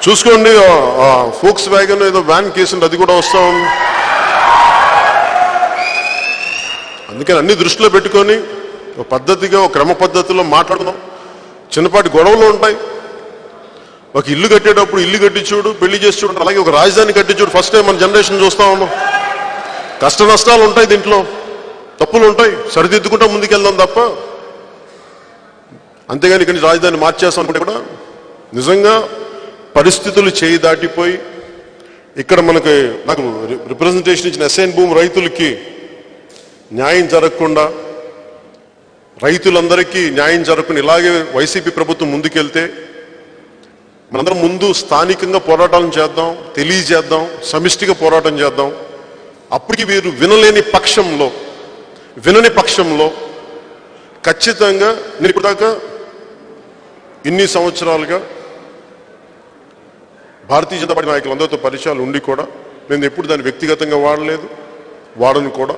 చూసుకోండి, folks wagon ఏదో van case అది కూడా వస్తా ఉంది. అందుకని అన్ని దృష్టిలో పెట్టుకొని ఒక పద్ధతిగా ఒక క్రమ పద్ధతిలో మాట్లాడదాం. చిన్నపాటి గొడవలు ఉంటాయి. ఒక ఇల్లు కట్టేటప్పుడు ఇల్లు కట్టి చూడు, పెళ్లి చేసి చూడు, అలాగే ఒక రాజధాని కట్టి చూడు. ఫస్ట్ టైం మన జనరేషన్ చూస్తా ఉన్నాం. కష్ట నష్టాలు ఉంటాయి, దీంట్లో తప్పులు ఉంటాయి, సరిదిద్దుకుంటా ముందుకెళ్దాం తప్ప అంతేగాని ఇక్కడి రాజధాని మార్చేస్తాం అనుకుంటే కూడా నిజంగా పరిస్థితులు చేయి దాటిపోయి ఇక్కడ నాకు రిప్రజెంటేషన్ ఇచ్చిన ఎస్ఐన్ భూమి రైతులకి న్యాయం జరగకుండా, రైతులందరికీ న్యాయం జరగకుండా ఇలాగే వైసీపీ ప్రభుత్వం ముందుకెళ్తే మనందరం ముందు స్థానికంగా పోరాటాలను చేద్దాం, తెలియజేద్దాం, సమిష్టిగా పోరాటం చేద్దాం. అప్పటికి వీరు వినని పక్షంలో ఖచ్చితంగా నేను ఇప్పటిదాకా ఇన్ని సంవత్సరాలుగా భారతీయ జనతా పార్టీ నాయకులందరితో పరిచయాలు ఉండి కూడా నేను ఎప్పుడు దాన్ని వ్యక్తిగతంగా వాడను కూడా.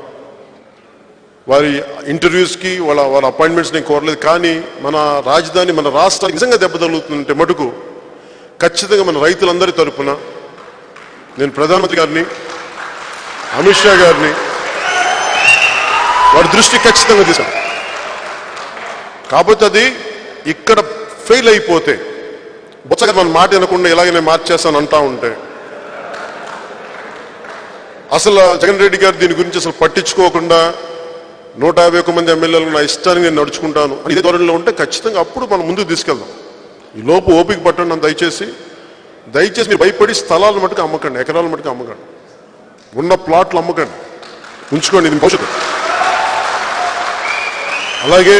వారి ఇంటర్వ్యూస్కి వాళ్ళ అపాయింట్మెంట్స్ నేను కోరలేదు. కానీ మన రాజధాని, మన రాష్ట్రానికి నిజంగా దెబ్బ తగులుతుంటే మటుకు ఖచ్చితంగా మన రైతులందరి తరఫున నేను ప్రధానమంత్రి గారిని, అమిత్ షా గారిని వారి దృష్టి ఖచ్చితంగా తీశాను. కాకపోతే అది ఇక్కడ ఫెయిల్ అయిపోతే బొత్సగా మన మాట వినకుండా ఇలాగే నేను మార్చేస్తాను అంటా ఉంటే, అసలు జగన్ రెడ్డి గారు దీని గురించి అసలు పట్టించుకోకుండా 151 మంది ఎమ్మెల్యేలు నా ఇష్టానికి నేను నడుచుకుంటాను ఇదే ధోరణిలో ఉంటే ఖచ్చితంగా అప్పుడు మనం ముందుకు తీసుకెళ్దాం. ఈ లోపు ఓపిక పట్టండి నన్ను దయచేసి మీరు భయపడి స్థలాలు మటుకు అమ్మకండి, ఎకరాల మటుకు అమ్మకండి, ఉన్న ప్లాట్లు అమ్మకండి, ఉంచుకోండి, ఇది భవిష్యత్తు. అలాగే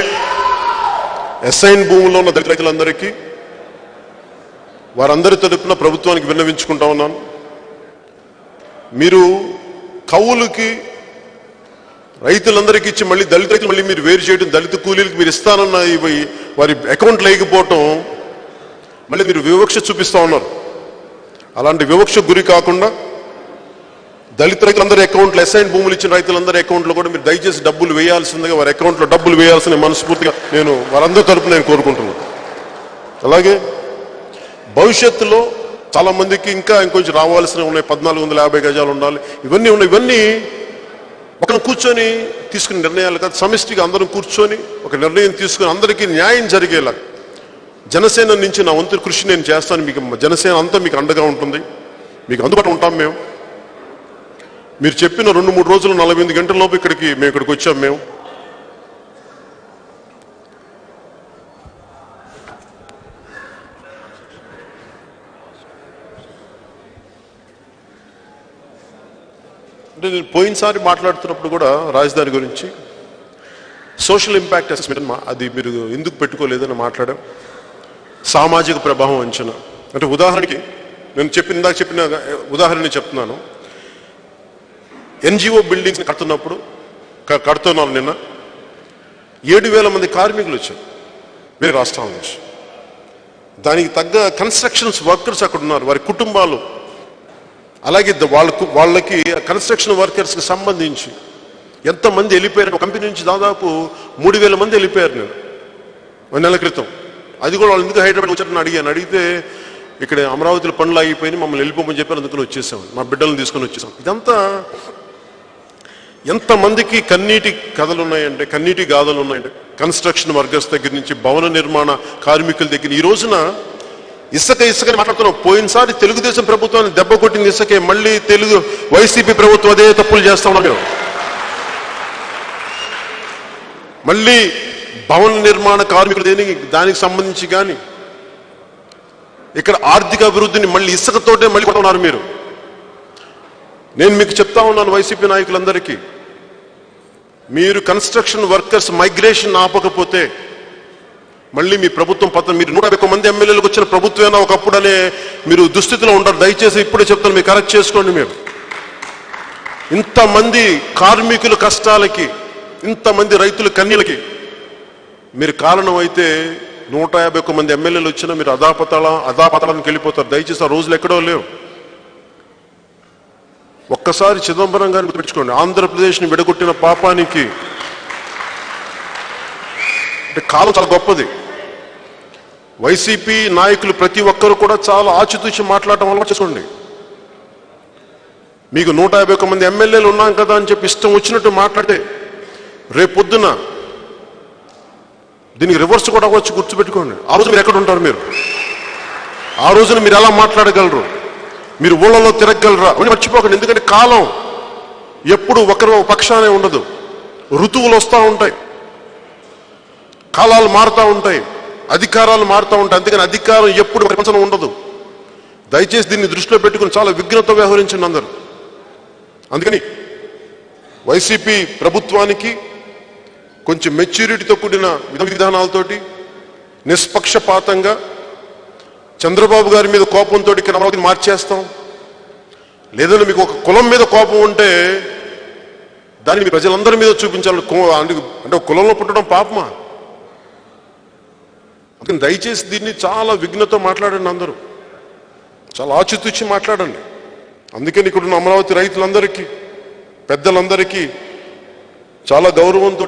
ఎస్ఐన్ భూముల్లో ఉన్న దళిత రైతులందరికీ వారందరి తరపున ప్రభుత్వానికి విన్నవించుకుంటా ఉన్నాను. మీరు కౌలుకి రైతులందరికీ ఇచ్చి మళ్ళీ దళిత రైతులు మళ్ళీ మీరు వేరు చేయడం, దళిత కూలీలకు మీరు ఇస్తానన్న వారి అకౌంట్ లేకపోవటం మళ్ళీ మీరు వివక్ష చూపిస్తూ ఉన్నారు. అలాంటి వివక్ష గురి కాకుండా దళిత రైతులందరి అకౌంట్లో, ఎస్ఐన్ భూములు ఇచ్చిన రైతులందరి అకౌంట్లో కూడా మీరు దయచేసి డబ్బులు వేయాల్సిందిగా, వారి అకౌంట్లో డబ్బులు వేయాల్సిన మనస్ఫూర్తిగా నేను వారందరి తరపున నేను కోరుకుంటున్నాను. అలాగే భవిష్యత్తులో చాలా మందికి ఇంకా ఇంకొంచెం రావాల్సినవి ఉన్నాయి. 1450 గజాలు ఉండాలి, ఇవన్నీ ఉన్నాయి. ఇవన్నీ ఒకరు కూర్చొని తీసుకునే నిర్ణయాలు కాదు, సమిష్టిగా అందరం కూర్చొని ఒక నిర్ణయం తీసుకుని అందరికీ న్యాయం జరిగేలా జనసేన నుంచి నా వంతు కృషి నేను చేస్తాను. మీకు జనసేన అంతా మీకు అండగా ఉంటుంది, మీకు అందుబాటులో ఉంటాం. మీరు చెప్పిన 2-3 రోజులు 48 గంటల లోపు మేము ఇక్కడికి వచ్చాం. అంటే నేను పోయినసారి మాట్లాడుతున్నప్పుడు కూడా రాజధాని గురించి సోషల్ ఇంపాక్ట్ అసెస్మెంట్ అది మీరు ఎందుకు పెట్టుకోలేదని మాట్లాడాం. సామాజిక ప్రభావం అంచనా అంటే ఉదాహరణకి నేను ఇందాక చెప్పిన ఉదాహరణ చెప్తున్నాను. ఎన్జిఓ బిల్డింగ్స్ కడుతున్నాను. నిన్న 7,000 మంది కార్మికులు వచ్చారు వేరే రాష్ట్రాల నుంచి. దానికి తగ్గ కన్స్ట్రక్షన్స్ వర్కర్స్ అక్కడ ఉన్నారు, వారి కుటుంబాలు. అలాగే వాళ్ళకి కన్స్ట్రక్షన్ వర్కర్స్కి సంబంధించి ఎంతమంది వెళ్ళిపోయారు. కంపెనీ నుంచి దాదాపు 3,000 మంది వెళ్ళిపోయారు నేను 1 నెల క్రితం. అది కూడా వాళ్ళు ఎందుకు హైదరాబాద్ వచ్చారని అడిగితే ఇక్కడ అమరావతిలో పనులు ఆగిపోయి మమ్మల్ని వెళ్ళిపోమని చెప్పి అందుకని వచ్చేసాం, మా బిడ్డలను తీసుకొని వచ్చేసాం. ఇదంతా ఎంతమందికి కన్నీటి కథలు ఉన్నాయంటే, కన్నీటి గాథలు ఉన్నాయంటే, కన్స్ట్రక్షన్ వర్కర్స్ దగ్గర నుంచి భవన నిర్మాణ కార్మికుల దగ్గర. ఈ రోజున ఇసుకని మాట్లాడుతున్నాం. పోయినసారి తెలుగుదేశం ప్రభుత్వాన్ని దెబ్బ కొట్టింది ఇసుకే, మళ్ళీ వైసీపీ ప్రభుత్వం అదే తప్పులు చేస్తా ఉన్నారు. మళ్ళీ భవన నిర్మాణ కార్మికులు దానికి సంబంధించి కానీ ఇక్కడ ఆర్థిక అభివృద్ధిని మళ్ళీ ఇసుకతోటే మళ్ళీ కొట్టున్నారు మీరు. నేను మీకు చెప్తా ఉన్నాను వైసీపీ నాయకులందరికీ, మీరు కన్స్ట్రక్షన్ వర్కర్స్ మైగ్రేషన్ ఆపకపోతే మళ్ళీ మీ ప్రభుత్వం మీరు 151 మంది ఎమ్మెల్యేలకు వచ్చిన ప్రభుత్వమైనా ఒకప్పుడు అనే మీరు దుస్థితిలో ఉంటారు. దయచేసి ఇప్పుడే చెప్తాను, మీరు కరెక్ట్ చేసుకోండి. మీరు ఇంతమంది కార్మికుల కష్టాలకి, ఇంతమంది రైతుల కన్నీళ్ళకి మీరు కారణం అయితే 151 మంది ఎమ్మెల్యేలు వచ్చినా మీరు అధాపతాళానికి వెళ్ళిపోతారు. దయచేసి ఆ రోజులు ఎక్కడో లేవు. ఒక్కసారి చిదంబరం గారిని గుర్తుపెట్టుకోండి. ఆంధ్రప్రదేశ్ని విడగొట్టిన పాపానికి అంటే కాలం చాలా గొప్పది. వైసీపీ నాయకులు ప్రతి ఒక్కరు కూడా చాలా ఆచితూచి మాట్లాడటం వల్ల చేసుకోండి. మీకు 151 మంది ఎమ్మెల్యేలు ఉన్నాం కదా అని చెప్పి ఇష్టం వచ్చినట్టు మాట్లాడితే రేపొద్దున దీనికి రివర్స్ కూడా వచ్చి గుర్తుపెట్టుకోండి. ఆ రోజు మీరు ఎక్కడ ఉంటారు? మీరు ఆ రోజున మీరు ఎలా మాట్లాడగలరు? మీరు ఊళ్ళలో తిరగలరా అని మర్చిపోకండి. ఎందుకంటే కాలం ఎప్పుడు ఒకరు పక్షానే ఉండదు. ఋతువులు వస్తూ ఉంటాయి, కాలాలు మారుతూ ఉంటాయి, అధికారాలు మారుతూ ఉంటాయి. అందుకని అధికారం ఎప్పుడు ప్రపంచంలో ఉండదు. దయచేసి దీన్ని దృష్టిలో పెట్టుకుని చాలా విఘ్నత వ్యవహరించండి అందరూ. అందుకని వైసీపీ ప్రభుత్వానికి కొంచెం మెచ్యూరిటీతో కూడిన విధానాలతోటి నిష్పక్షపాతంగా చంద్రబాబు గారి మీద కోపంతో ఇక్కడ అమరావతిని మార్చేస్తాం, లేదంటే మీకు ఒక కులం మీద కోపం ఉంటే దాన్ని ప్రజలందరి మీద చూపించాలి. అంటే కులంలో పుట్టడం పాపమా? అందుకని దయచేసి దీన్ని చాలా విఘ్నతో మాట్లాడండి. అందరూ చాలా ఆచితూచి మాట్లాడండి. అందుకని ఇక్కడున్న అమరావతి రైతులందరికీ, పెద్దలందరికీ చాలా గౌరవంతో